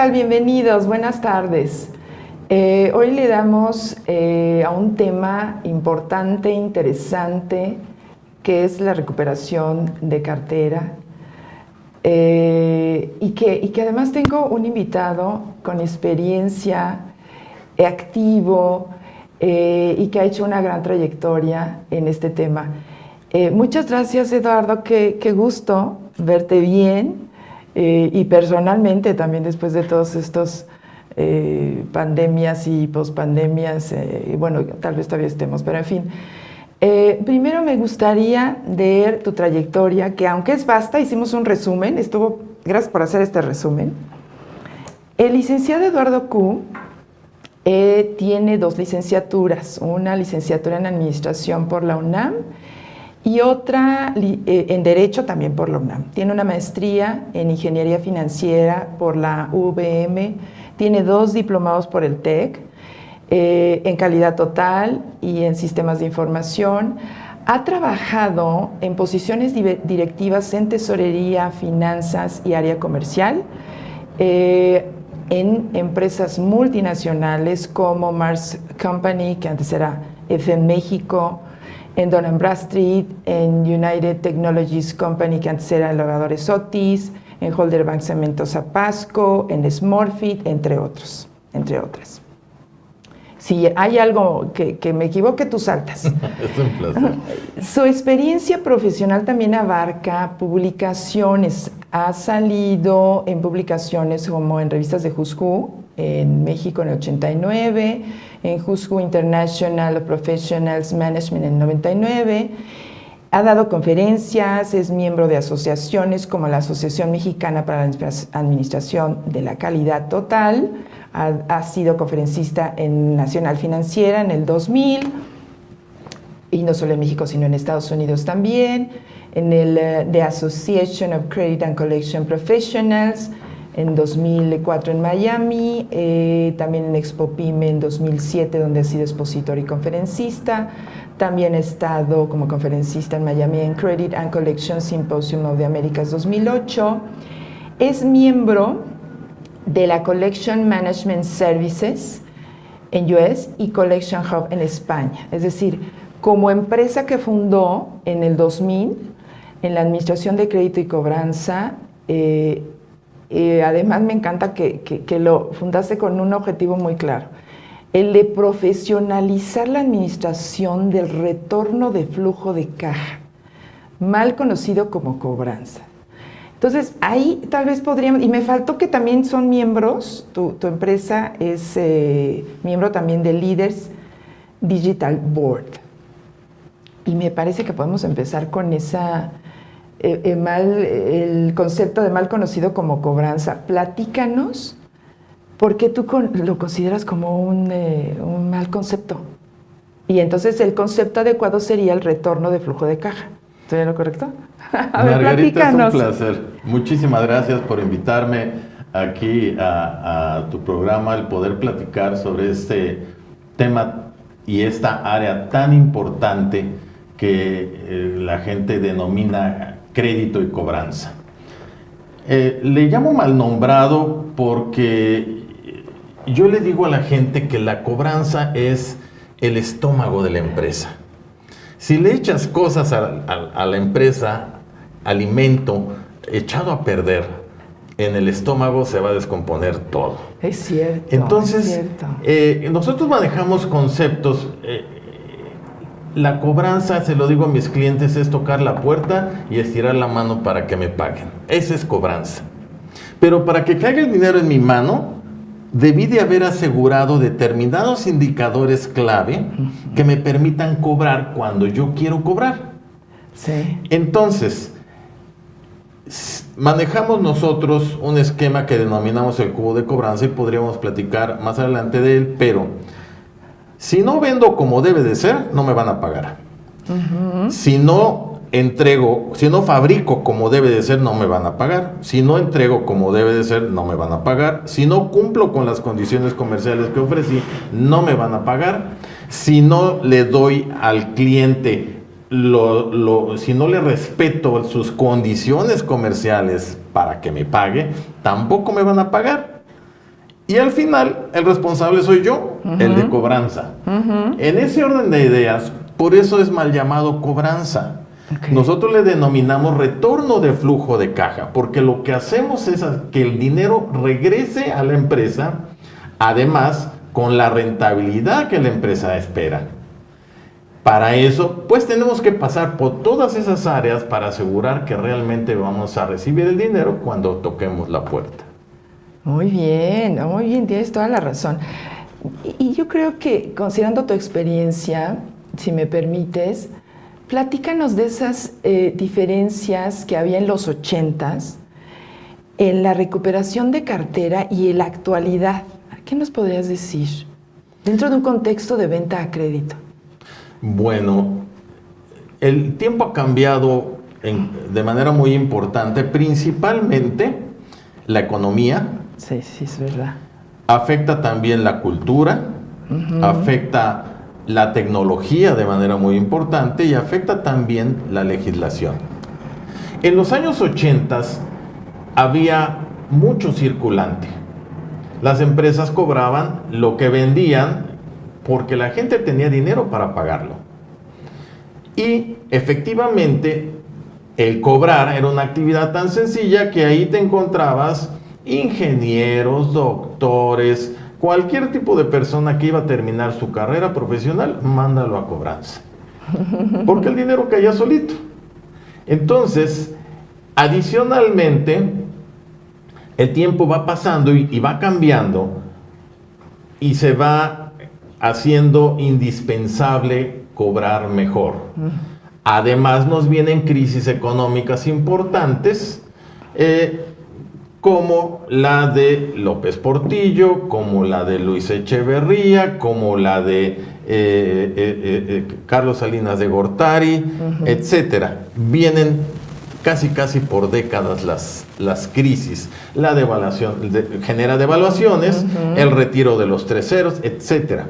tal? Bienvenidos, buenas tardes. Hoy le damos a un tema importante, interesante, que es la recuperación de cartera. Y que además tengo un invitado con experiencia, activo, y que ha hecho una gran trayectoria en este tema. Muchas gracias, Eduardo, qué gusto verte bien, y personalmente también después de todos estos pandemias y pospandemias, y bueno, tal vez todavía estemos, pero en fin. Primero me gustaría leer tu trayectoria, que aunque es vasta, hicimos un resumen, gracias por hacer este resumen. El licenciado Eduardo Ku tiene dos licenciaturas, una licenciatura en Administración por la UNAM y otra en Derecho también por la UNAM. Tiene una maestría en Ingeniería Financiera por la UVM, tiene 2 diplomados por el TEC, en calidad total y en sistemas de información. Ha trabajado en posiciones directivas en tesorería, finanzas y área comercial, en empresas multinacionales como Mars Company, que antes era FM México, en Dun & Bradstreet, en United Technologies Company, que antes era Elevadores Otis, en Holder Bank Cementos Zapasco, en Smurfit, entre otras. Si hay algo que me equivoque, tú saltas. Es un placer. Su experiencia profesional también abarca publicaciones. Ha salido en publicaciones como en revistas de Who's Who, en México en el 89, en Who's Who International of Professionals Management en el 99. Ha dado conferencias, es miembro de asociaciones como la Asociación Mexicana para la Administración de la Calidad Total, ha sido conferencista en Nacional Financiera en el 2000, y no solo en México, sino en Estados Unidos también, en el The Association of Credit and Collection Professionals en 2004 en Miami, también en Expo Pyme en 2007, donde ha sido expositor y conferencista. También ha estado como conferencista en Miami en Credit and Collection Symposium of the Americas 2008. Es miembro de la Collection Management Services en US y Collection Hub en España. Es decir, como empresa que fundó en el 2000 en la Administración de Crédito y Cobranza, además me encanta que lo fundaste con un objetivo muy claro, el de profesionalizar la administración del retorno de flujo de caja, mal conocido como cobranza. Entonces, ahí tal vez podríamos, y me faltó que también son miembros, tu empresa es miembro también de Leaders Digital Board. Y me parece que podemos empezar con el concepto de mal conocido como cobranza. Platícanos, ¿por qué tú lo consideras como un mal concepto? Y entonces el concepto adecuado sería el retorno de flujo de caja. ¿Estoy en lo correcto? A ver, Margarita, platícanos. es un placer. Muchísimas gracias por invitarme aquí a tu programa, el poder platicar sobre este tema y esta área tan importante que la gente denomina crédito y cobranza. Le llamo mal nombrado porque yo le digo a la gente que la cobranza es el estómago de la empresa. Si le echas cosas a la empresa, alimento echado a perder, en el estómago se va a descomponer todo. Es cierto. Entonces, es cierto. Nosotros manejamos conceptos. La cobranza, se lo digo a mis clientes, es tocar la puerta y estirar la mano para que me paguen. Esa es cobranza. Pero para que caiga el dinero en mi mano, debí de haber asegurado determinados indicadores clave que me permitan cobrar cuando yo quiero cobrar. Sí. Entonces, manejamos nosotros un esquema que denominamos el cubo de cobranza y podríamos platicar más adelante de él, pero si no vendo como debe de ser, no me van a pagar. Si no fabrico como debe de ser, no me van a pagar. Si no entrego como debe de ser, no me van a pagar. Si no cumplo con las condiciones comerciales que ofrecí, no me van a pagar. Si no le doy al cliente, si no le respeto sus condiciones comerciales para que me pague, tampoco me van a pagar. Y al final, el responsable soy yo, el de cobranza. En ese orden de ideas, por eso es mal llamado cobranza. Okay. Nosotros le denominamos retorno de flujo de caja, porque lo que hacemos es que el dinero regrese a la empresa, además, con la rentabilidad que la empresa espera. Para eso, pues tenemos que pasar por todas esas áreas para asegurar que realmente vamos a recibir el dinero cuando toquemos la puerta. Muy bien, tienes toda la razón. Y yo creo que, considerando tu experiencia, si me permites, platícanos de esas diferencias que había en los 80s, en la recuperación de cartera y en la actualidad. ¿Qué nos podrías decir dentro de un contexto de venta a crédito? Bueno, el tiempo ha cambiado de manera muy importante, principalmente la economía. Sí, es verdad. Afecta también la cultura, afecta la tecnología de manera muy importante y afecta también la legislación. En los años 80 había mucho circulante. Las empresas cobraban lo que vendían porque la gente tenía dinero para pagarlo. Y efectivamente, el cobrar era una actividad tan sencilla que ahí te encontrabas ingenieros, doctores, cualquier tipo de persona que iba a terminar su carrera profesional, mándalo a cobranza. Porque el dinero caía solito. Entonces, adicionalmente, el tiempo va pasando y va cambiando y se va haciendo indispensable cobrar mejor. Además, nos vienen crisis económicas importantes, como la de López Portillo, como la de Luis Echeverría, como la de Carlos Salinas de Gortari, etcétera. Vienen casi por décadas las crisis. La devaluación genera devaluaciones, el retiro de los 3 ceros, etcétera.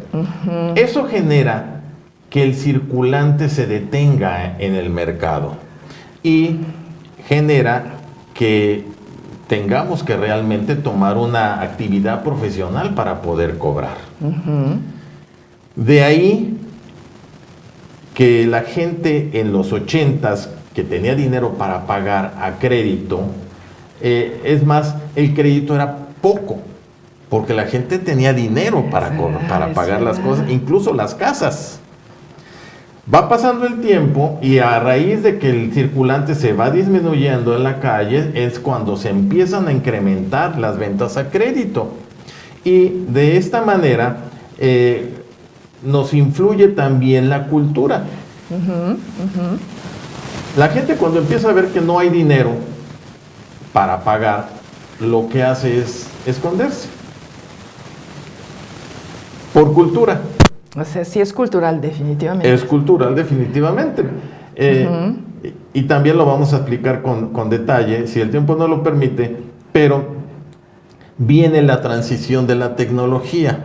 Eso genera que el circulante se detenga en el mercado y genera que tengamos que realmente tomar una actividad profesional para poder cobrar. De ahí que la gente en los 80s que tenía dinero para pagar a crédito, es más, el crédito era poco, porque la gente tenía dinero para pagar las cosas, incluso las casas. Va pasando el tiempo y a raíz de que el circulante se va disminuyendo en la calle es cuando se empiezan a incrementar las ventas a crédito. Y de esta manera nos influye también la cultura. La gente cuando empieza a ver que no hay dinero para pagar, lo que hace es esconderse. Por cultura. O sea, sí es cultural, definitivamente. Es cultural, definitivamente. Y también lo vamos a explicar con detalle, si el tiempo no lo permite, pero viene la transición de la tecnología.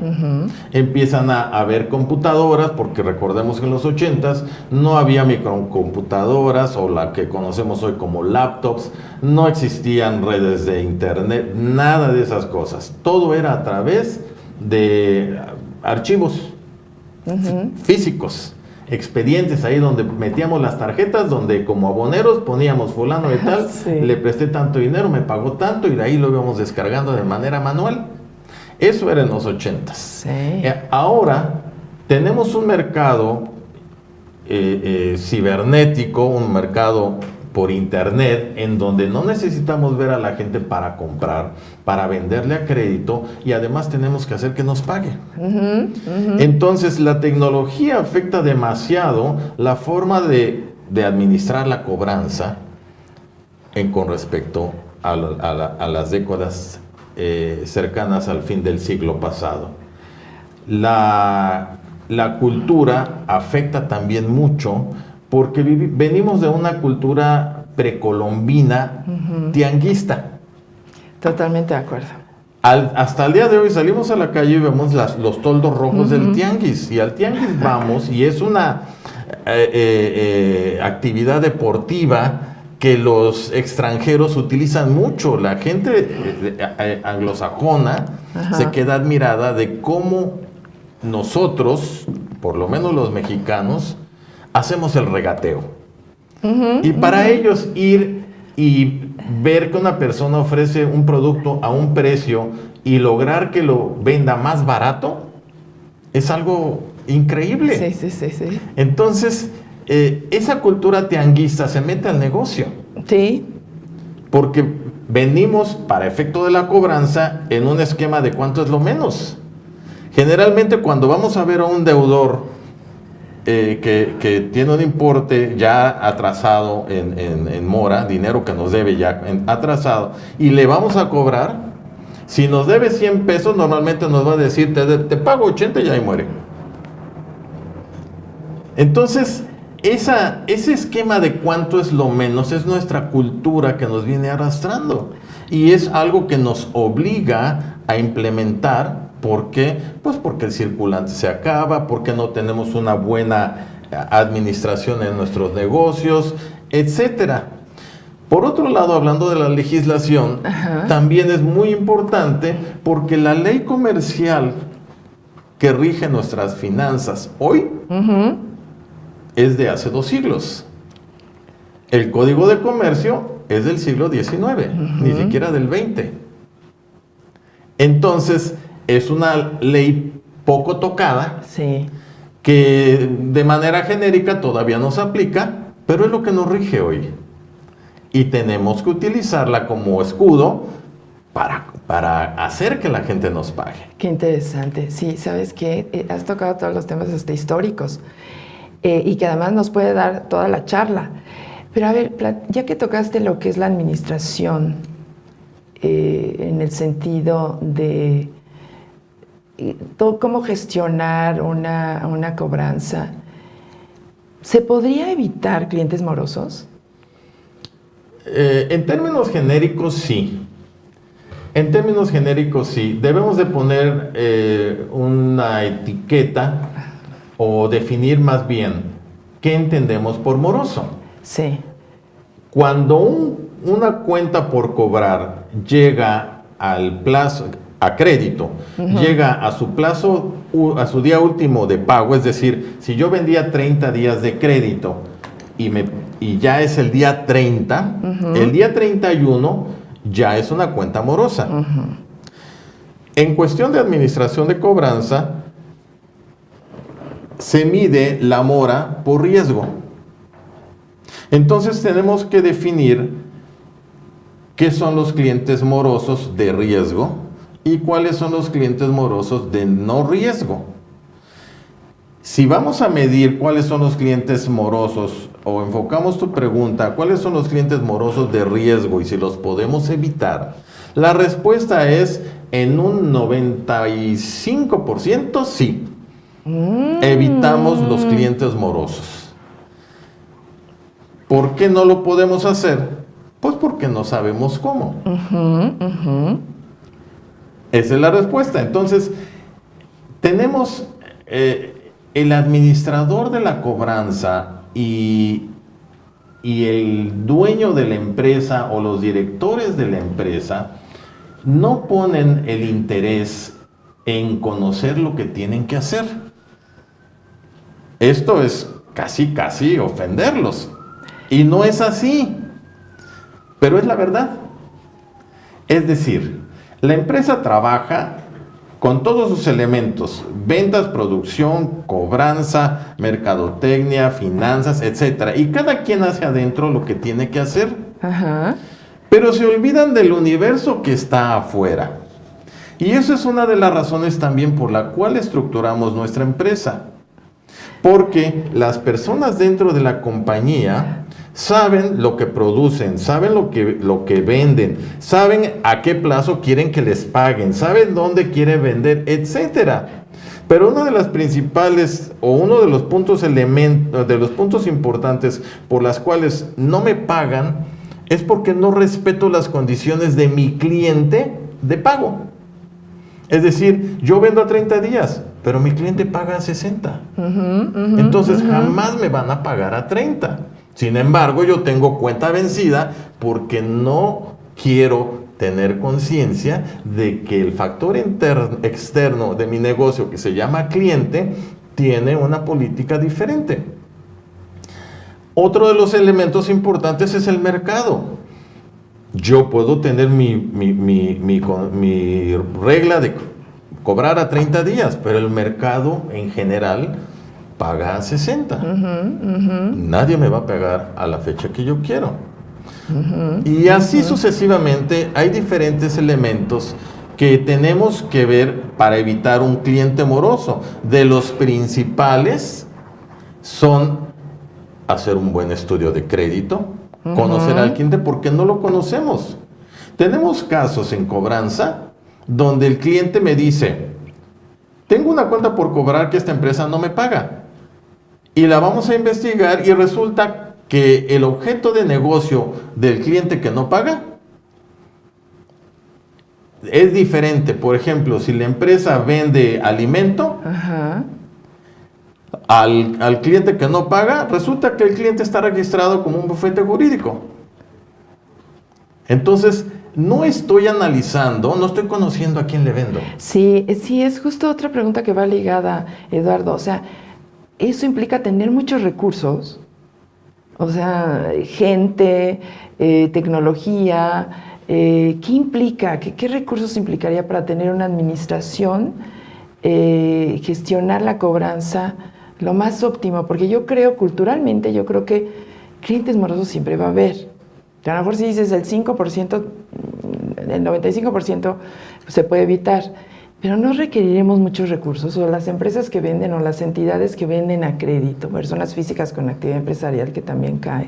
Empiezan a haber computadoras, porque recordemos que en los 80s no había microcomputadoras o la que conocemos hoy como laptops, no existían redes de internet, nada de esas cosas. Todo era a través de archivos físicos, expedientes ahí donde metíamos las tarjetas, donde como aboneros poníamos fulano de tal, le presté tanto dinero, me pagó tanto y de ahí lo íbamos descargando de manera manual. Eso era en los 80s. Ahora tenemos un mercado cibernético, un mercado por internet, en donde no necesitamos ver a la gente para comprar, para venderle a crédito, y además tenemos que hacer que nos pague. Entonces la tecnología afecta demasiado la forma de administrar la cobranza con respecto a las décadas cercanas al fin del siglo pasado. La cultura afecta también mucho, porque venimos de una cultura precolombina tianguista. Totalmente de acuerdo. Hasta el día de hoy salimos a la calle y vemos los toldos rojos del tianguis. Y al tianguis vamos y es una actividad deportiva que los extranjeros utilizan mucho. La gente anglosajona se queda admirada de cómo nosotros, por lo menos los mexicanos, hacemos el regateo. Y para ellos ir y ver que una persona ofrece un producto a un precio y lograr que lo venda más barato, es algo increíble. Sí. Entonces, esa cultura tianguista se mete al negocio. Sí. Porque venimos, para efecto de la cobranza, en un esquema de cuánto es lo menos. Generalmente, cuando vamos a ver a un deudor que tiene un importe ya atrasado en mora, dinero que nos debe ya atrasado, y le vamos a cobrar, si nos debe 100 pesos, normalmente nos va a decir, te pago 80 y ya ahí muere. Entonces, ese esquema de cuánto es lo menos es nuestra cultura que nos viene arrastrando. Y es algo que nos obliga a implementar. ¿Por qué? Pues porque el circulante se acaba, porque no tenemos una buena administración en nuestros negocios, etcétera. Por otro lado, hablando de la legislación, también es muy importante porque la ley comercial que rige nuestras finanzas hoy es de hace 2 siglos. El Código de Comercio es del siglo XIX, ni siquiera del XX. Entonces, es una ley poco tocada, que de manera genérica todavía no se aplica, pero es lo que nos rige hoy. Y tenemos que utilizarla como escudo para hacer que la gente nos pague. Qué interesante. Sí, ¿sabes qué? Has tocado todos los temas hasta históricos y que además nos puede dar toda la charla. Pero a ver, ya que tocaste lo que es la administración, en el sentido de cómo gestionar una cobranza, ¿se podría evitar clientes morosos? En términos genéricos, sí. En términos genéricos, sí. Debemos de poner una etiqueta o definir más bien qué entendemos por moroso. Sí. Cuando una cuenta por cobrar llega al plazo, a crédito, llega a su plazo, a su día último de pago, es decir, si yo vendía 30 días de crédito y ya es el día 30, el día 31 ya es una cuenta morosa. En cuestión de administración de cobranza, se mide la mora por riesgo. Entonces tenemos que definir qué son los clientes morosos de riesgo y cuáles son los clientes morosos de no riesgo. Si vamos a medir cuáles son los clientes morosos, o enfocamos tu pregunta, ¿cuáles son los clientes morosos de riesgo y si los podemos evitar? La respuesta es en un 95% sí. Evitamos los clientes morosos. ¿Por qué no lo podemos hacer? Pues porque no sabemos cómo. Esa es la respuesta. Entonces, tenemos el administrador de la cobranza y el dueño de la empresa o los directores de la empresa no ponen el interés en conocer lo que tienen que hacer. Esto es casi ofenderlos. Y no es así, pero es la verdad. Es decir, la empresa trabaja con todos sus elementos: ventas, producción, cobranza, mercadotecnia, finanzas, etc. Y cada quien hace adentro lo que tiene que hacer. Pero se olvidan del universo que está afuera. Y eso es una de las razones también por la cual estructuramos nuestra empresa. Porque las personas dentro de la compañía saben lo que producen, saben lo que venden, saben a qué plazo quieren que les paguen, saben dónde quieren vender, etcétera. Pero una de las principales o uno de los puntos importantes por las cuales no me pagan es porque no respeto las condiciones de mi cliente de pago. Es decir, yo vendo a 30 días, pero mi cliente paga a 60. Entonces jamás me van a pagar a 30. Sin embargo, yo tengo cuenta vencida porque no quiero tener conciencia de que el factor externo de mi negocio, que se llama cliente, tiene una política diferente. Otro de los elementos importantes es el mercado. Yo puedo tener mi regla de cobrar a 30 días, pero el mercado en general paga a 60. Nadie me va a pagar a la fecha que yo quiero. Y así sucesivamente hay diferentes elementos que tenemos que ver para evitar un cliente moroso. De los principales son hacer un buen estudio de crédito, conocer al cliente porque no lo conocemos. Tenemos casos en cobranza donde el cliente me dice, tengo una cuenta por cobrar que esta empresa no me paga. Y la vamos a investigar y resulta que el objeto de negocio del cliente que no paga es diferente. Por ejemplo, si la empresa vende alimento, al cliente que no paga, resulta que el cliente está registrado como un bufete jurídico. Entonces, no estoy analizando, no estoy conociendo a quién le vendo. Sí, es justo otra pregunta que va ligada, Eduardo. O sea, eso implica tener muchos recursos, o sea, gente, tecnología. ¿Qué implica? ¿Qué recursos implicaría para tener una administración, gestionar la cobranza lo más óptimo? Porque yo creo, culturalmente, yo creo que clientes morosos siempre va a haber. A lo mejor si dices el 5%, el 95% se puede evitar, pero no requeriremos muchos recursos, o las empresas que venden o las entidades que venden a crédito, personas físicas con actividad empresarial que también cae.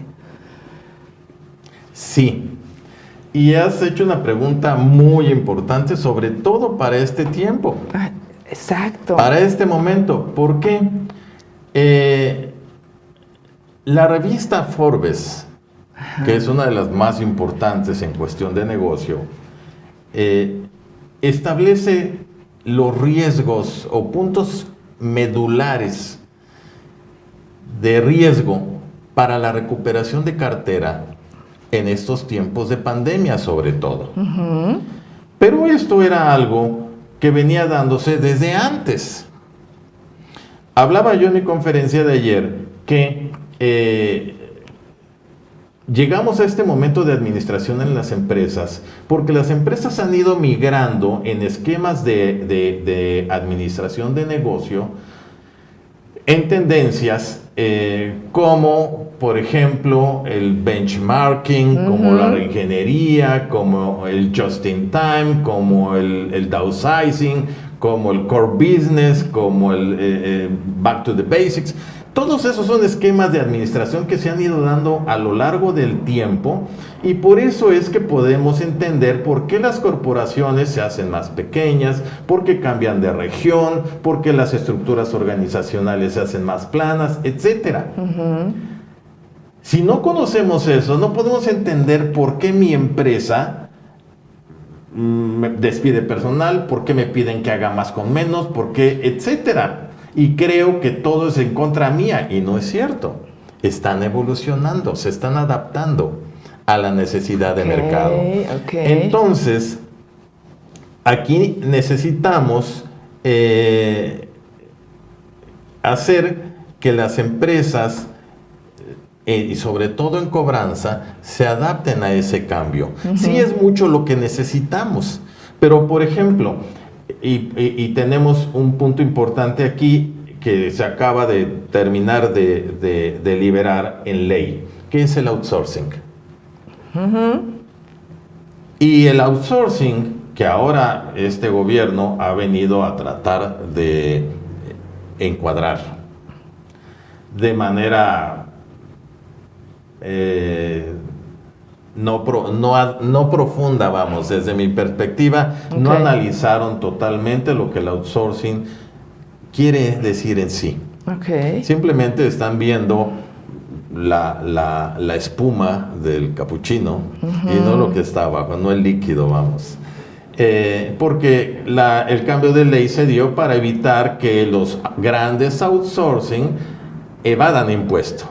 Sí, y has hecho una pregunta muy importante, sobre todo para este tiempo. Exacto. Para este momento. ¿Por qué? La revista Forbes, que es una de las más importantes en cuestión de negocio, establece los riesgos o puntos medulares de riesgo para la recuperación de cartera en estos tiempos de pandemia, sobre todo. Pero esto era algo que venía dándose desde antes. Hablaba yo en mi conferencia de ayer que llegamos a este momento de administración en las empresas porque las empresas han ido migrando en esquemas de administración de negocio en tendencias como, por ejemplo, el benchmarking, como la reingeniería, como el just in time, como el downsizing, como el core business, como el back to the basics. Todos esos son esquemas de administración que se han ido dando a lo largo del tiempo, y por eso es que podemos entender por qué las corporaciones se hacen más pequeñas, por qué cambian de región, por qué las estructuras organizacionales se hacen más planas, etc. Si no conocemos eso, no podemos entender por qué mi empresa me despide personal, por qué me piden que haga más con menos, por qué, etcétera. Y creo que todo es en contra mía, y no es cierto. Están evolucionando, se están adaptando a la necesidad de mercado. Entonces, aquí necesitamos hacer que las empresas, y sobre todo en cobranza, se adapten a ese cambio. Sí es mucho lo que necesitamos, pero por ejemplo, y tenemos un punto importante aquí que se acaba de terminar de liberar en ley, que es el outsourcing. Y el outsourcing, que ahora este gobierno ha venido a tratar de encuadrar de manera no profunda, vamos, desde mi perspectiva, no analizaron totalmente lo que el outsourcing quiere decir en sí. Simplemente están viendo la espuma del capuchino y no lo que está abajo, no el líquido, vamos. Porque el cambio de ley se dio para evitar que los grandes outsourcing evadan impuesto.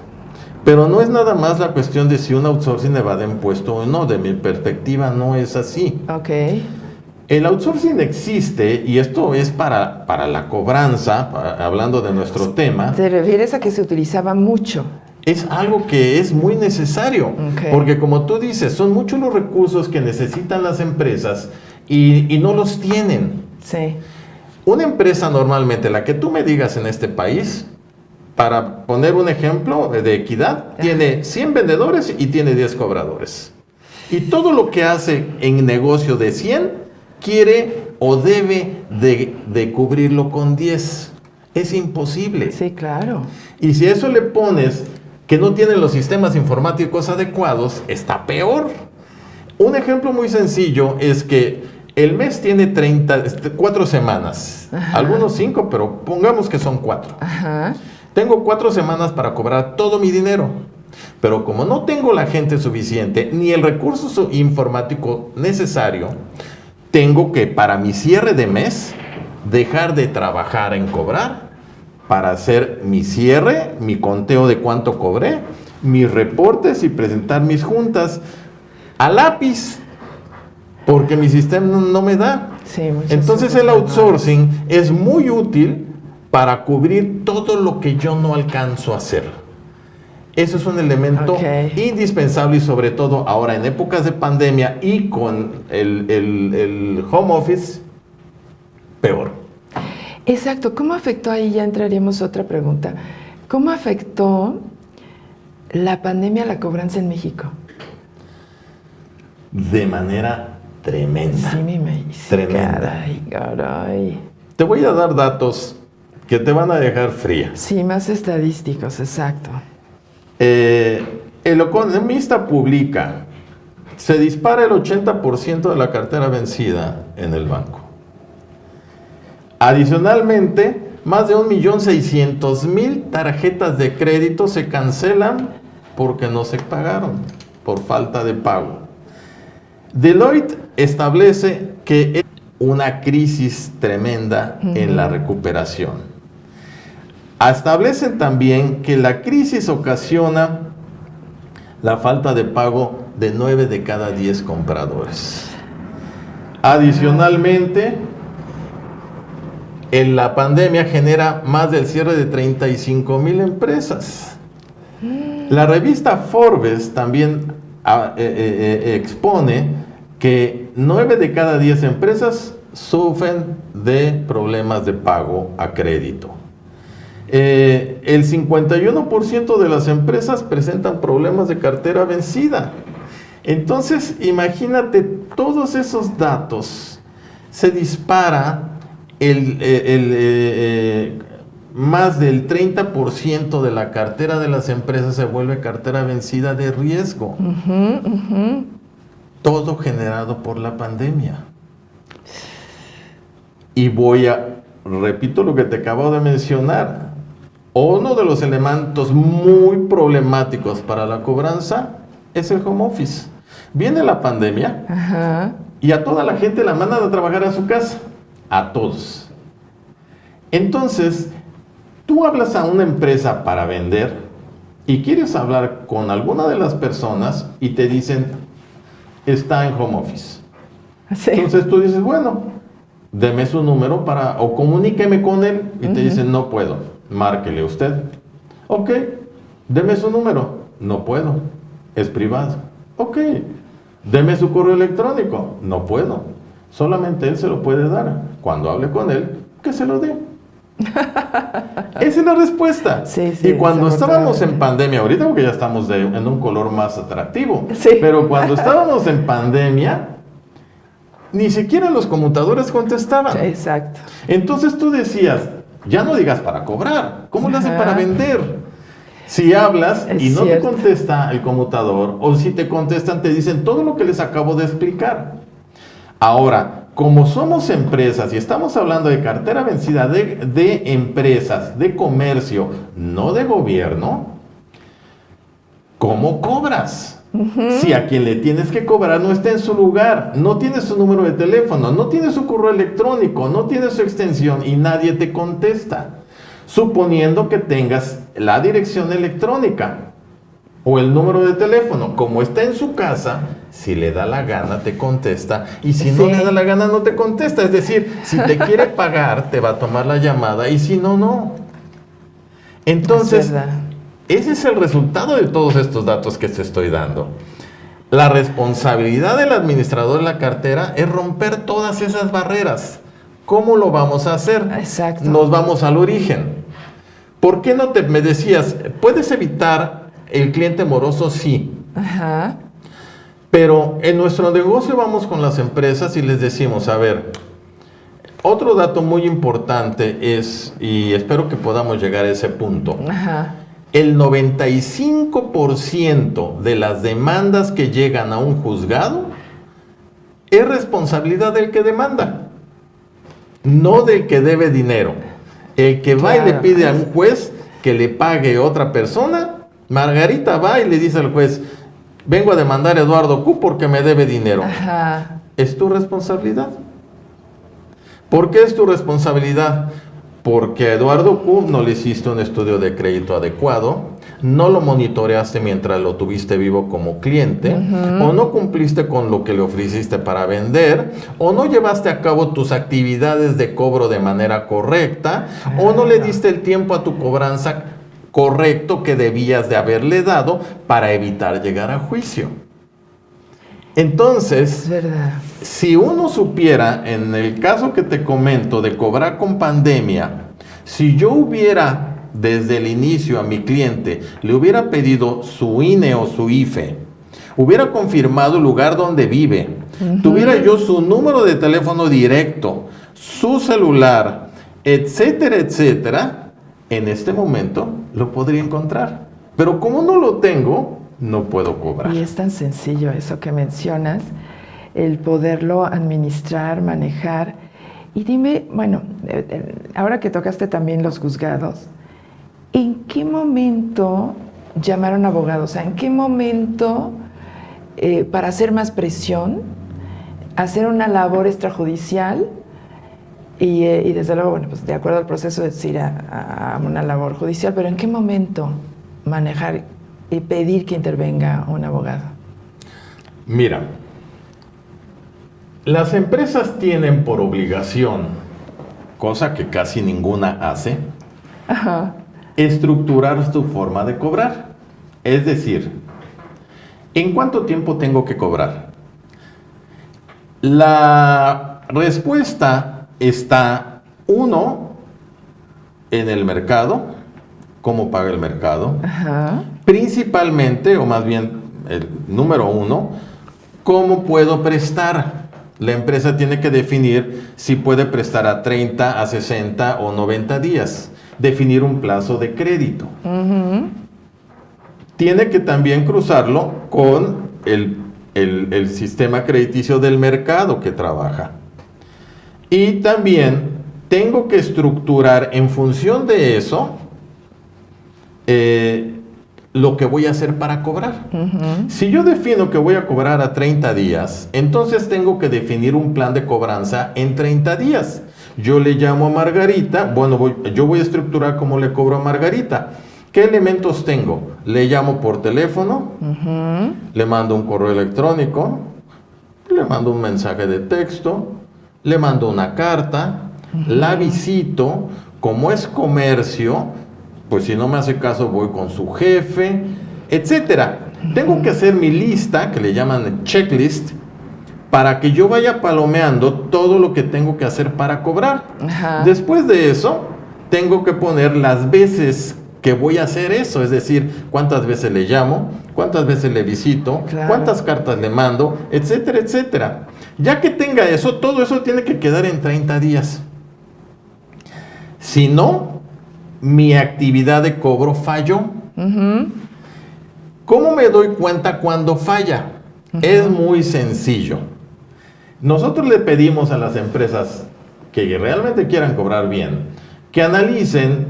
Pero no es nada más la cuestión de si un outsourcing evade impuesto o no. De mi perspectiva no es así. Ok. El outsourcing existe, y esto es para la cobranza, hablando de nuestro tema. ¿Te refieres a que se utilizaba mucho? Es algo que es muy necesario, porque como tú dices, son muchos los recursos que necesitan las empresas y no los tienen. Sí. Una empresa normalmente, la que tú me digas en este país, para poner un ejemplo de equidad, tiene 100 vendedores y tiene 10 cobradores. Y todo lo que hace en negocio de 100, quiere o debe de cubrirlo con 10. Es imposible. Sí, claro. Y si a eso le pones que no tienen los sistemas informáticos adecuados, está peor. Un ejemplo muy sencillo es que el mes tiene 4 semanas. Ajá. Algunos 5, pero pongamos que son 4. Ajá. Tengo 4 semanas para cobrar todo mi dinero. Pero como no tengo la gente suficiente, ni el recurso informático necesario, tengo que, para mi cierre de mes, dejar de trabajar en cobrar para hacer mi cierre, mi conteo de cuánto cobré, mis reportes y presentar mis juntas a lápiz, porque mi sistema no me da. Sí, entonces el outsourcing es muy útil para cubrir todo lo que yo no alcanzo a hacer. Eso es un elemento indispensable, y sobre todo ahora en épocas de pandemia y con el home office, peor. Exacto. ¿Cómo afectó? Ahí ya entraríamos a otra pregunta. ¿Cómo afectó la pandemia a la cobranza en México? De manera tremenda. Sí, me imagino. Tremenda. Caray. Te voy a dar datos que te van a dejar fría. Sí, más estadísticos, exacto. El economista publica, se dispara el 80% de la cartera vencida en el banco. Adicionalmente, más de 1.600.000 tarjetas de crédito se cancelan porque no se pagaron, por falta de pago. Deloitte establece que es una crisis tremenda en la recuperación. Establecen también que la crisis ocasiona la falta de pago de 9 de cada 10 compradores. Adicionalmente, en la pandemia genera más del cierre de 35,000 empresas. La revista Forbes también expone que 9 de cada 10 empresas sufren de problemas de pago a crédito. El 51% de las empresas presentan problemas de cartera vencida. Entonces, imagínate, todos esos datos, se dispara más del 30% de la cartera de las empresas se vuelve cartera vencida de riesgo. Todo generado por la pandemia. Y repito lo que te acabo de mencionar. Uno de los elementos muy problemáticos para la cobranza es el home office. Viene la pandemia y a toda la gente la mandan a trabajar a su casa. A todos. Entonces, tú hablas a una empresa para vender y quieres hablar con alguna de las personas y te dicen, está en home office. Sí. Entonces tú dices, bueno, deme su número o comuníqueme con él. Y te dicen, no puedo. Márquele usted. Ok, deme su número. No puedo, es privado. Ok, deme su correo electrónico. No puedo, solamente él se lo puede dar. Cuando hable con él, que se lo dé. Esa es la respuesta. Sí, y cuando estábamos en pandemia, ahorita porque ya estamos en un color más atractivo, pero cuando estábamos en pandemia, ni siquiera los conmutadores contestaban. Sí, exacto. Entonces tú decías, ya no digas para cobrar, ¿cómo lo hace para vender? Si hablas y no te contesta el conmutador, o si te contestan te dicen todo lo que les acabo de explicar. Ahora, como somos empresas y estamos hablando de cartera vencida de empresas, de comercio, no de gobierno, ¿cómo cobras? Si a quien le tienes que cobrar no está en su lugar, no tiene su número de teléfono, no tiene su correo electrónico, no tiene su extensión y nadie te contesta. Suponiendo que tengas la dirección electrónica. o el número de teléfono. Como está en su casa, si le da la gana te contesta, y si no le da la gana no te contesta. Es decir, si te quiere pagar te va a tomar la llamada, y si no, no. Entonces, ese es el resultado de todos estos datos que te estoy dando. La responsabilidad del administrador de la cartera es romper todas esas barreras. ¿Cómo lo vamos a hacer? Exacto. Nos vamos al origen. ¿Por qué no me decías, puedes evitar el cliente moroso? Sí. Ajá. Pero en nuestro negocio vamos con las empresas y les decimos, a ver, otro dato muy importante es, y espero que podamos llegar a ese punto, Ajá. el 95% de las demandas que llegan a un juzgado es responsabilidad del que demanda, no del que debe dinero. El que va y le pide a un juez que le pague a otra persona, Margarita va y le dice al juez, vengo a demandar a Eduardo Q porque me debe dinero. Ajá. ¿Es tu responsabilidad? ¿Por qué es tu responsabilidad? Porque a Eduardo Q no le hiciste un estudio de crédito adecuado, no lo monitoreaste mientras lo tuviste vivo como cliente, o no cumpliste con lo que le ofreciste para vender, o no llevaste a cabo tus actividades de cobro de manera correcta, o no le diste el tiempo a tu cobranza correcto que debías de haberle dado para evitar llegar a juicio. Entonces, Es verdad. si uno supiera, en el caso que te comento de cobrar con pandemia, si yo hubiera desde el inicio a mi cliente, le hubiera pedido su INE o su IFE, hubiera confirmado el lugar donde vive, tuviera yo su número de teléfono directo, su celular, etcétera, etcétera, en este momento lo podría encontrar. Pero como no lo tengo, no puedo cobrar. Y es tan sencillo eso que mencionas, el poderlo administrar, manejar. Y dime, bueno, ahora que tocaste también los juzgados, ¿en qué momento llamaron abogados? O sea, ¿en qué momento, para hacer más presión, hacer una labor extrajudicial y desde luego, bueno, pues de acuerdo al proceso, decir a una labor judicial, pero ¿en qué momento manejar y pedir que intervenga un abogado? Mira, las empresas tienen por obligación, cosa que casi ninguna hace, Ajá. estructurar su forma de cobrar. Es decir, ¿en cuánto tiempo tengo que cobrar? La respuesta está, uno, en el mercado, cómo paga el mercado. Ajá. Principalmente, o más bien el número uno, ¿cómo puedo prestar? La empresa tiene que definir si puede prestar a 30, a 60 o 90 días. Definir un plazo de crédito. Tiene que también cruzarlo con el sistema crediticio del mercado que trabaja. Y también tengo que estructurar en función de eso lo que voy a hacer para cobrar. Si yo defino que voy a cobrar a 30 días, entonces tengo que definir un plan de cobranza en 30 días. Yo le llamo a Margarita, bueno, yo voy a estructurar cómo le cobro a Margarita. ¿Qué elementos tengo? Le llamo por teléfono, le mando un correo electrónico, le mando un mensaje de texto, le mando una carta, la visito, como es comercio, pues si no me hace caso voy con su jefe, etcétera. Tengo que hacer mi lista, que le llaman checklist, para que yo vaya palomeando todo lo que tengo que hacer para cobrar. Después de eso, tengo que poner las veces que voy a hacer eso, es decir, cuántas veces le llamo, cuántas veces le visito, cuántas cartas le mando, etcétera, etcétera. Ya que tenga eso, todo eso tiene que quedar en 30 días. Si no, mi actividad de cobro falló. ¿Cómo me doy cuenta cuando falla? Es muy sencillo. Nosotros le pedimos a las empresas que realmente quieran cobrar bien, que analicen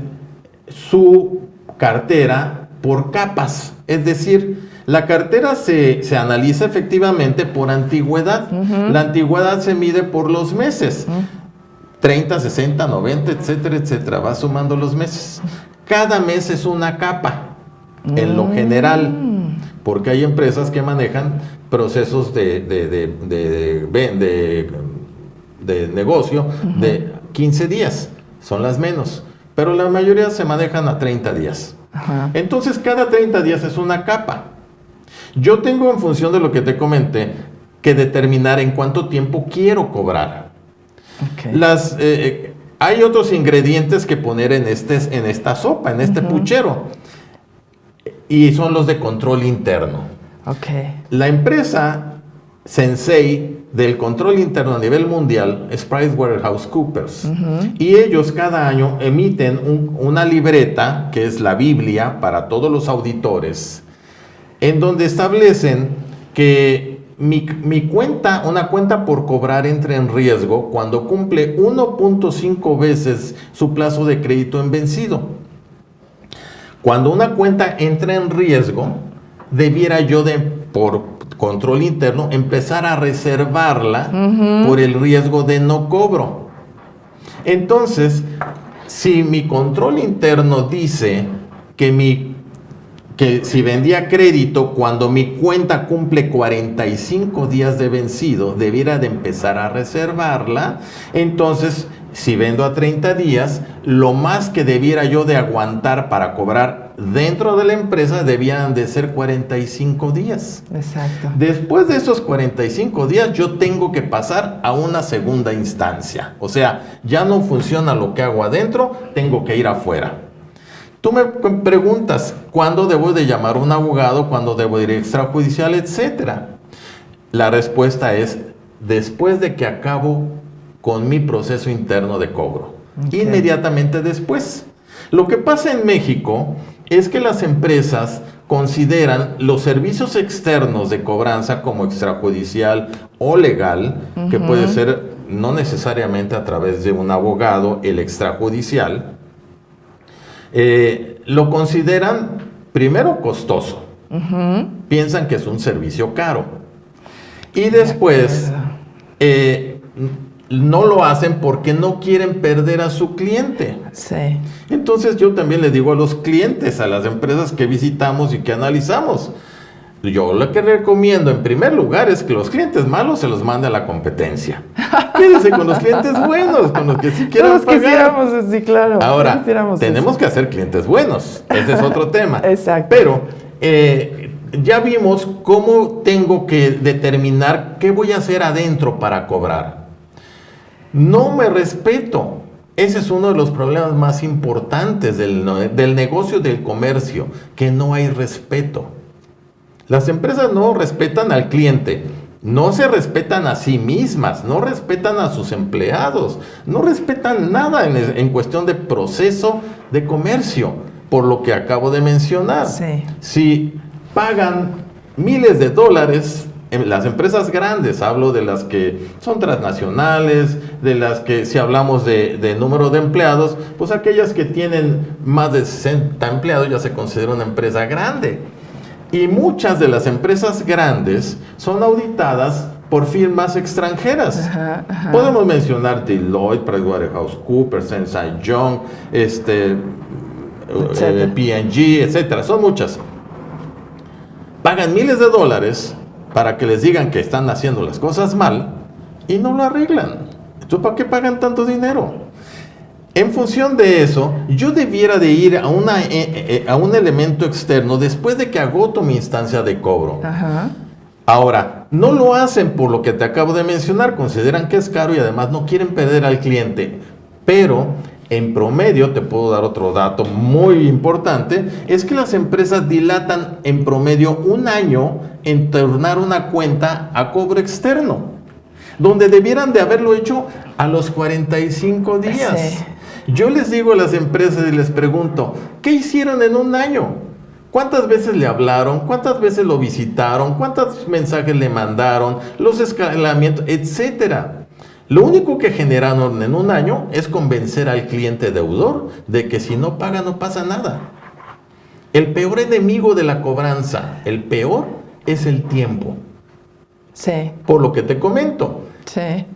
su cartera por capas. Es decir, la cartera se analiza efectivamente por antigüedad. La antigüedad se mide por los meses. 30, 60, 90, etcétera, etcétera. Va sumando los meses. Cada mes es una capa, en lo general. porque hay empresas que manejan procesos de negocio de 15 días, son las menos, pero la mayoría se manejan a 30 días. Ajá. Entonces, cada 30 días es una capa. Yo tengo, en función de lo que te comenté, que determinar en cuánto tiempo quiero cobrar. Okay. Hay otros ingredientes que poner en esta sopa, en este puchero, y son los de control interno. Okay. La empresa Sensei del control interno a nivel mundial es PricewaterhouseCoopers. Y ellos cada año emiten una libreta, que es la Biblia para todos los auditores, en donde establecen que mi cuenta, una cuenta por cobrar, entra en riesgo cuando cumple 1.5 veces su plazo de crédito en vencido. Cuando una cuenta entra en riesgo, debiera yo por control interno, empezar a reservarla por el riesgo de no cobro. Entonces, si mi control interno dice que si vendía crédito cuando mi cuenta cumple 45 días de vencido, debiera de empezar a reservarla, entonces, si vendo a 30 días, lo más que debiera yo de aguantar para cobrar dentro de la empresa debían de ser 45 días. Exacto. Después de esos 45 días yo tengo que pasar a una segunda instancia. O sea, ya no funciona lo que hago adentro, tengo que ir afuera. Tú me preguntas, ¿cuándo debo de llamar a un abogado? ¿Cuándo debo ir extrajudicial? Etcétera. La respuesta es después de que acabo con mi proceso interno de cobro. Okay. Inmediatamente después. Lo que pasa en México es que las empresas consideran los servicios externos de cobranza como extrajudicial o legal, que puede ser no necesariamente a través de un abogado, el extrajudicial, lo consideran primero costoso. Piensan que es un servicio caro. Y después no lo hacen porque no quieren perder a su cliente. Sí. Entonces yo también le digo a los clientes, a las empresas que visitamos y que analizamos, yo lo que recomiendo en primer lugar es que los clientes malos se los mande a la competencia. Quédense con los clientes buenos, con los que sí quieran pagar. Quisiéramos, sí, claro. Ahora, tenemos que hacer clientes buenos. Ese es otro tema. Exacto. Pero ya vimos cómo tengo que determinar qué voy a hacer adentro para cobrar. No me respeto. Ese es uno de los problemas más importantes del negocio del comercio, que no hay respeto. Las empresas no respetan al cliente, no se respetan a sí mismas, no respetan a sus empleados, no respetan nada en cuestión de proceso de comercio, por lo que acabo de mencionar. Sí. Si pagan miles de dólares, las empresas grandes, hablo de las que son transnacionales, de las que, si hablamos de número de empleados, pues aquellas que tienen más de 60 empleados ya se considera una empresa grande. Y muchas de las empresas grandes son auditadas por firmas extranjeras. Podemos mencionar Deloitte, PricewaterhouseCoopers, Ernst & Young, P&G, etcétera. Son muchas. Pagan miles de dólares para que les digan que están haciendo las cosas mal y no lo arreglan. Entonces, ¿para qué pagan tanto dinero? En función de eso, yo debiera de ir a un elemento externo después de que agoto mi instancia de cobro. Ahora, no lo hacen por lo que te acabo de mencionar, consideran que es caro y además no quieren perder al cliente. Pero, en promedio, te puedo dar otro dato muy importante, es que las empresas dilatan en promedio 1 año en tornar una cuenta a cobro externo, donde debieran de haberlo hecho a los 45 días. Sí. Yo les digo a las empresas y les pregunto, ¿qué hicieron en 1 año? ¿Cuántas veces le hablaron? ¿Cuántas veces lo visitaron? ¿Cuántos mensajes le mandaron? Los escalamientos, etcétera. Lo único que generaron en 1 año es convencer al cliente deudor de que si no paga no pasa nada. El peor enemigo de la cobranza, el peor, es el tiempo. Sí. Por lo que te comento. Sí.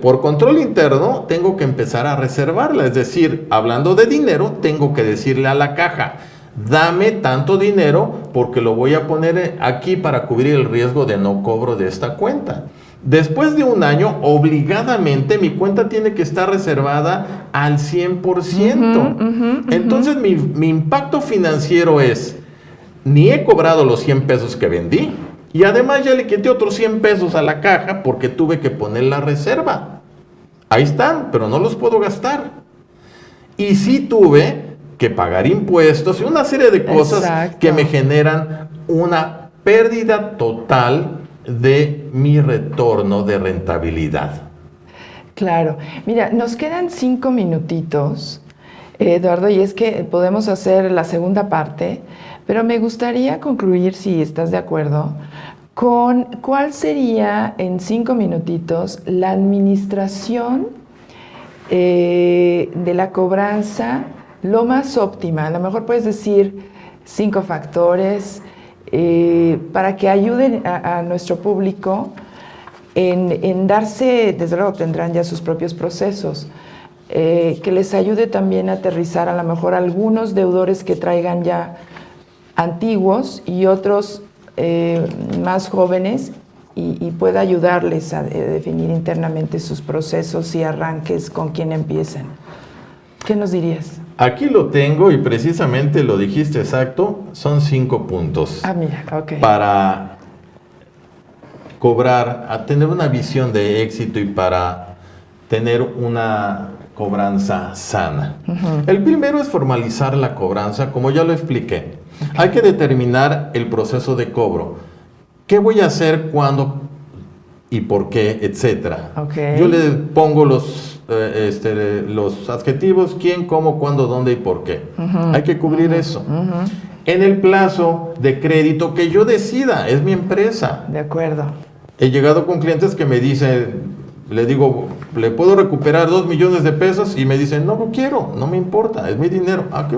Por control interno, tengo que empezar a reservarla. Es decir, hablando de dinero, tengo que decirle a la caja, dame tanto dinero porque lo voy a poner aquí para cubrir el riesgo de no cobro de esta cuenta. Después de un año, obligadamente, mi cuenta tiene que estar reservada al 100%. Entonces, mi impacto financiero es, ni he cobrado los 100 pesos que vendí, y además ya le quité otros 100 pesos a la caja porque tuve que poner la reserva. Ahí están, pero no los puedo gastar. Y sí tuve que pagar impuestos y una serie de cosas que me generan una pérdida total de mi retorno de rentabilidad. Claro. Mira, nos quedan 5 minutitos, Eduardo, y es que podemos hacer la segunda parte, pero me gustaría concluir, si estás de acuerdo, con cuál sería en 5 minutitos la administración de la cobranza lo más óptima. A lo mejor puedes decir 5 factores para que ayuden a nuestro público en darse, desde luego tendrán ya sus propios procesos, que les ayude también a aterrizar a lo mejor algunos deudores que traigan ya antiguos y otros más jóvenes y pueda ayudarles a definir internamente sus procesos y arranques con quién empiezan. ¿Qué nos dirías? Aquí lo tengo y precisamente lo dijiste exacto, son 5 puntos. Mira, ok. Para cobrar, a tener una visión de éxito y para tener una cobranza sana. El primero es formalizar la cobranza, como ya lo expliqué. Hay que determinar el proceso de cobro. ¿Qué voy a hacer, cuándo y por qué, etcétera? Yo le pongo los adjetivos: quién, cómo, cuándo, dónde y por qué. Hay que cubrir eso. En el plazo de crédito que yo decida, es mi empresa. De acuerdo. He llegado con clientes que me dicen, le digo, ¿le puedo recuperar 2 millones de pesos? Y me dicen, no lo quiero, no me importa, es mi dinero. ¿Qué?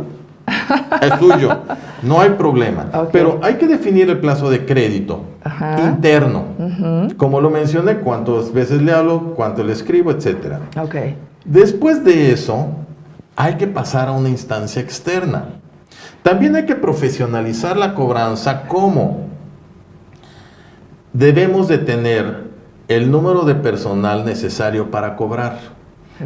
Es tuyo, no hay problema. Pero hay que definir el plazo de crédito interno. Como lo mencioné, cuántas veces le hablo, cuánto le escribo, etcétera. Después de eso, hay que pasar a una instancia externa. También hay que profesionalizar la cobranza. ¿Cómo? Debemos de tener el número de personal necesario para cobrar.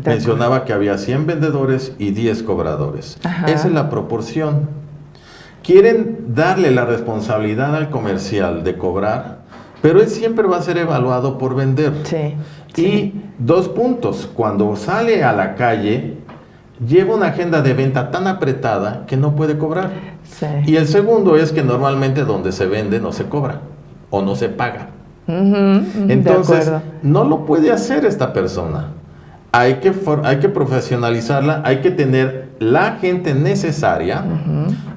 Mencionaba que había 100 vendedores y 10 cobradores. Esa es la proporción. Quieren darle la responsabilidad al comercial de cobrar, pero él siempre va a ser evaluado por vender. Y 2 puntos, cuando sale a la calle, lleva una agenda de venta tan apretada que no puede cobrar. Y el segundo es que normalmente donde se vende no se cobra o no se paga. Entonces, no lo puede hacer esta persona. Hay que profesionalizarla, hay que tener la gente necesaria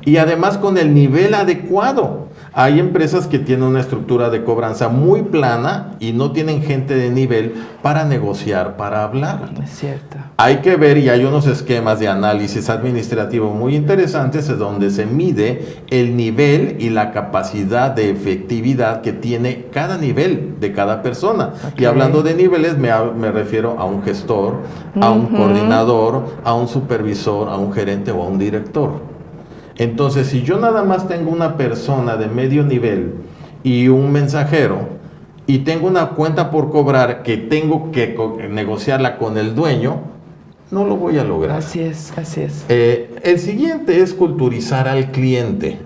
y además con el nivel adecuado. Hay empresas que tienen una estructura de cobranza muy plana y no tienen gente de nivel para negociar, para hablar. Es cierto. Hay que ver, y hay unos esquemas de análisis administrativo muy interesantes donde se mide el nivel y la capacidad de efectividad que tiene cada nivel de cada persona. Y hablando de niveles, me refiero a un gestor, a un coordinador, a un supervisor, a un gerente o a un director. Entonces, si yo nada más tengo una persona de medio nivel y un mensajero y tengo una cuenta por cobrar que tengo que negociarla con el dueño, no lo voy a lograr. Así es, así es. El siguiente es culturizar al cliente.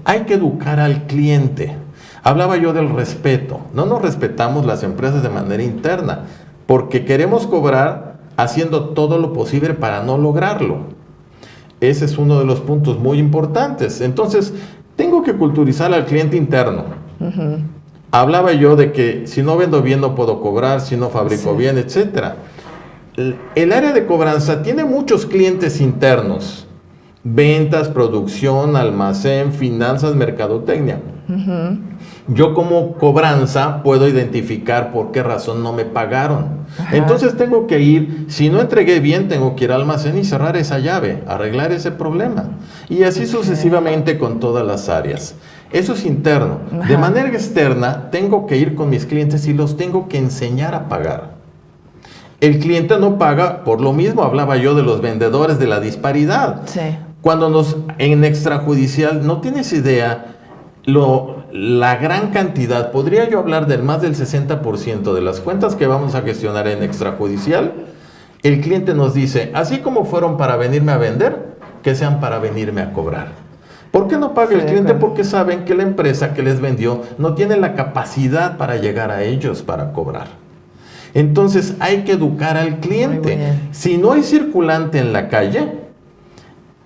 Hay que educar al cliente. Hablaba yo del respeto. No nos respetamos las empresas de manera interna porque queremos cobrar haciendo todo lo posible para no lograrlo. Ese es uno de los puntos muy importantes. Entonces, tengo que culturizar al cliente interno. Hablaba yo de que si no vendo bien no puedo cobrar, si no fabrico bien, etc. El área de cobranza tiene muchos clientes internos. Ventas, producción, almacén, finanzas, mercadotecnia. Yo como cobranza puedo identificar por qué razón no me pagaron. Entonces tengo que ir, si no entregué bien, tengo que ir al almacén y cerrar esa llave, arreglar ese problema. Y así sucesivamente con todas las áreas. Eso es interno. De manera externa, tengo que ir con mis clientes y los tengo que enseñar a pagar. El cliente no paga por lo mismo. Hablaba yo de los vendedores, de la disparidad. en extrajudicial, no tienes idea la gran cantidad, podría yo hablar del más del 60% de las cuentas que vamos a gestionar en extrajudicial, el cliente nos dice, así como fueron para venirme a vender, que sean para venirme a cobrar. ¿Por qué no paga el cliente? Porque saben que la empresa que les vendió no tiene la capacidad para llegar a ellos para cobrar. Entonces hay que educar al cliente. Si no hay circulante en la calle,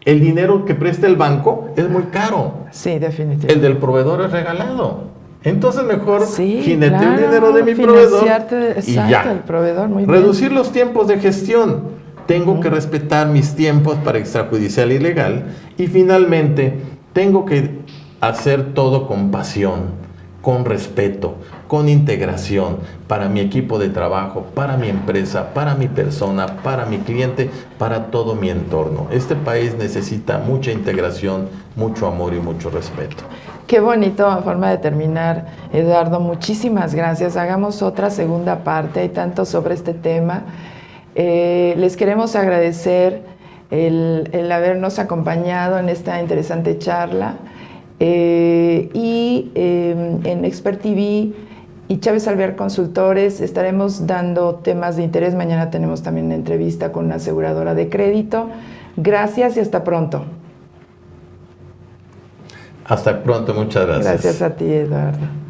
el dinero que presta el banco es muy caro. Sí, definitivamente. El del proveedor es regalado. Entonces mejor jinete claro, el dinero de mi proveedor y ya. El proveedor, muy reducir bien. los tiempos de gestión. Tengo que respetar mis tiempos para extrajudicial y legal. Y finalmente, tengo que hacer todo con pasión, con respeto, con integración para mi equipo de trabajo, para mi empresa, para mi persona, para mi cliente, para todo mi entorno. Este país necesita mucha integración, mucho amor y mucho respeto. Qué bonito forma de terminar, Eduardo. Muchísimas gracias. Hagamos otra segunda parte. Hay tanto sobre este tema. Les queremos agradecer el habernos acompañado en esta interesante charla. En Expert TV y Chávez Alvear Consultores estaremos dando temas de interés. Mañana tenemos también una entrevista con una aseguradora de crédito. Gracias y hasta pronto. Hasta pronto, muchas gracias. Gracias a ti, Eduardo.